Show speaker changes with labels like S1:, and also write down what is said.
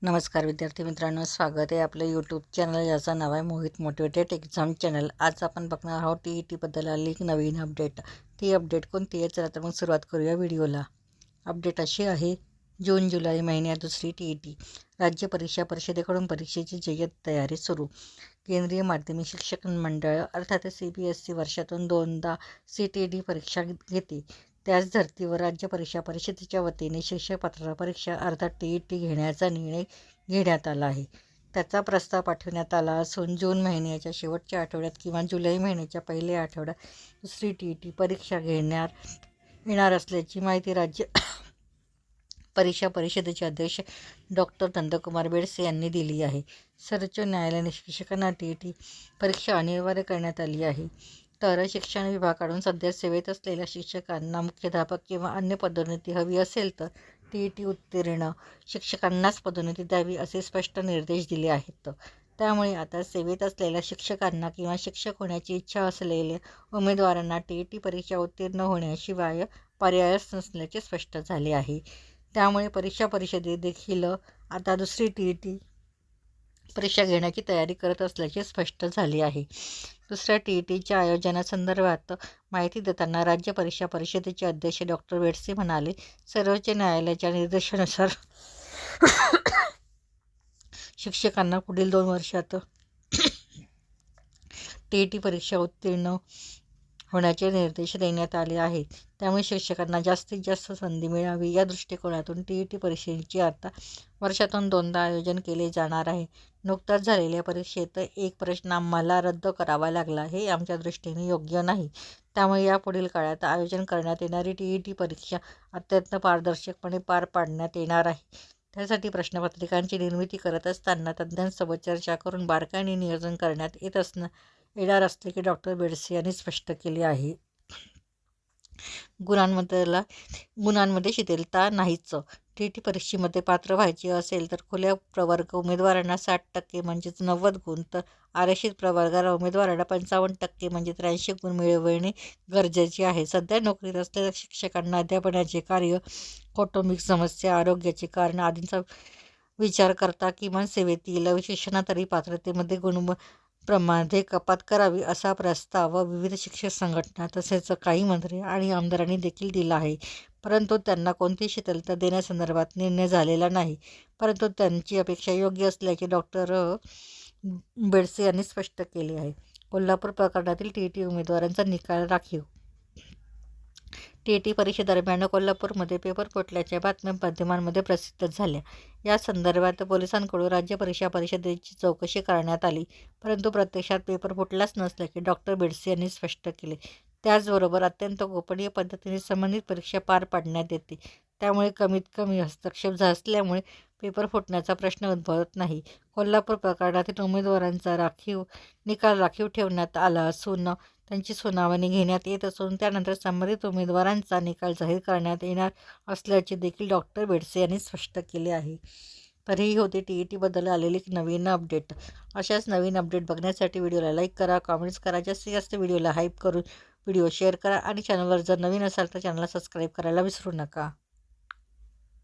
S1: नमस्कार विद्यार्थी मित्रांनो, स्वागत आहे आपलं यूट्यूब चॅनल ज्याचं नाव आहे मोहित मोटिवेटेड एक्झाम चॅनल। आज आपण बघणार आहोत TET आली एक नवीन अपडेट। ती अपडेट कोणती आहे? चला तर मग सुरुवात करूया व्हिडिओला। अपडेट अशी आहे, जून जुलै महिन्यात दुसरी TET राज्य परीक्षा परिषदेकडून परीक्षेची जय्यत तयारी सुरू। केंद्रीय माध्यमिक शिक्षक मंडळ अर्थात CBSE वर्षातून 2दा CTET परीक्षा घेते। त्याच धर्तीवर राज्य परीक्षा परिषदेच्या वतीने शिक्षक पात्रता परीक्षा अर्थात TET घेण्याचा निर्णय घेण्यात आला आहे। त्याचा प्रस्ताव पाठवण्यात आला असून जून महिन्याच्या शेवटच्या आठवड्यात किंवा जुलै महिन्याच्या पहिल्या आठवड्यात दुसरी TET परीक्षा घेण्यात येणार असल्याची माहिती राज्य परीक्षा परिषदेचे अध्यक्ष डॉक्टर नंदकुमार बेडसे यांनी दिली आहे। सर्वोच्च न्यायालयाने शिक्षकांना TET परीक्षा अनिवार्य करण्यात आली आहे। तर शिक्षण विभागाकडून सध्या सेवेत असलेल्या शिक्षकांना मुख्याध्यापक किंवा अन्य पदोन्नती हवी असेल तर TET उत्तीर्ण शिक्षकांनाच पदोन्नती द्यावी असे स्पष्ट निर्देश दिले आहेत। त्यामुळे आता सेवेत असलेल्या शिक्षकांना किंवा शिक्षक होण्याची इच्छा असलेल्या उमेदवारांना TET परीक्षा उत्तीर्ण होण्याशिवाय पर्यायच नसल्याचे स्पष्ट झाले आहे। त्यामुळे परीक्षा परिषदेत देखील आता दुसरी TET परीक्षा घेण्याची तयारी करत असल्याचे स्पष्ट झाले आहे। दुसऱ्या TETच्या आयोजनासंदर्भात माहिती देताना राज्य परीक्षा परिषदेचे अध्यक्ष डॉक्टर बेडसे म्हणाले, सर्वोच्च न्यायालयाच्या निर्देशानुसार शिक्षकांना पुढील 2 वर्षात TET परीक्षा उत्तीर्ण होण्याचे निर्देश देण्यात आले आहेत। त्यामुळे शिक्षकांना जास्तीत जास्त संधी मिळावी या दृष्टिकोनातून TET परीक्षेचे आता वर्षातून 2दा आयोजन केले जाणार आहे। नुकताच झालेल्या परीक्षेत एक प्रश्न आम्हाला रद्द करावा लागला, हे आमच्या दृष्टीने योग्य नाही। त्यामुळे यापुढील काळात आयोजन करण्यात येणारी TET परीक्षा अत्यंत पारदर्शकपणे पार पाडण्यात येणार आहे। त्यासाठी प्रश्नपत्रिकांची निर्मिती करत असताना तज्ज्ञांसोबत चर्चा करून बारकाईने नियोजन करण्यात येणार असल्याचे डॉक्टर बेडसे यांनी स्पष्ट केले आहे। गुणांमध्ये शिथिलता नाहीच। TET परीक्षेमध्ये पात्र व्हायचे असेल तर खुल्या प्रवर्ग उमेदवारांना 60% म्हणजेच 90 गुण, तर आरक्षित प्रवर्गाला उमेदवारांना 55% म्हणजे 83 गुण मिळवणे गरजेचे आहे। सध्या नोकरीत असलेल्या शिक्षकांना अध्यापनाचे कार्य, कौटुंबिक समस्या, आरोग्याचे कारण आदींचा विचार करता किमान सेवेतील विशेषणातरी पात्रतेमध्ये गुणप्रमाणामध्ये कपात करावी असा प्रस्ताव विविध शिक्षक संघटना तसेच काही मंत्री आणि आमदारांनी देखील दिला आहे। परंतु त्यांना कोणतीही शिथिलता देण्यासंदर्भात निर्णय झालेला नाही। परंतु त्यांची अपेक्षा योग्य असल्याचे डॉक्टर बेडसे यांनी स्पष्ट केले आहे। कोल्हापूर प्रकरणातील TET उमेदवारांचा निकाल राखीव। TET परीक्षेदरम्यान कोल्हापूरमध्ये पेपर फुटल्याच्या बातम्या माध्यमांमध्ये प्रसिद्ध झाल्या। या संदर्भात पोलिसांकडून राज्य परीक्षा परिषदेची चौकशी करण्यात आली, परंतु प्रत्यक्षात पेपर फुटलाच नसल्याचे डॉक्टर बेडसे यांनी स्पष्ट केले। त्याचबरोबर अत्यंत गोपनीय पद्धतीने संबंधित परीक्षा पार पाडण्यात येते, त्यामुळे कमीत कमी हस्तक्षेप असल्यामुळे पेपर फुटण्याचा प्रश्न उद्भवत नाही। कोल्हापूर प्रकरणातील उमेदवारांचा निकाल राखीव ठेवण्यात आला असून त्यांची सुनावणी घेण्यात येत असून त्यानंतर संबंधित उमेदवारांचा निकाल जाहीर करण्यात येणार असल्याचे देखील डॉक्टर बेडसे यांनी स्पष्ट केले आहे। तर ही होती TET आलेली एक नवीन अपडेट। अशाच नवीन अपडेट बघण्यासाठी व्हिडिओला लाईक करा, कमेंट्स करा, जास्तीत जास्त व्हिडिओला हाईप करून व्हिडिओ शेअर करा आणि चॅनलवर जर नवीन असाल तर चॅनलला सबस्क्राईब करायला विसरू नका।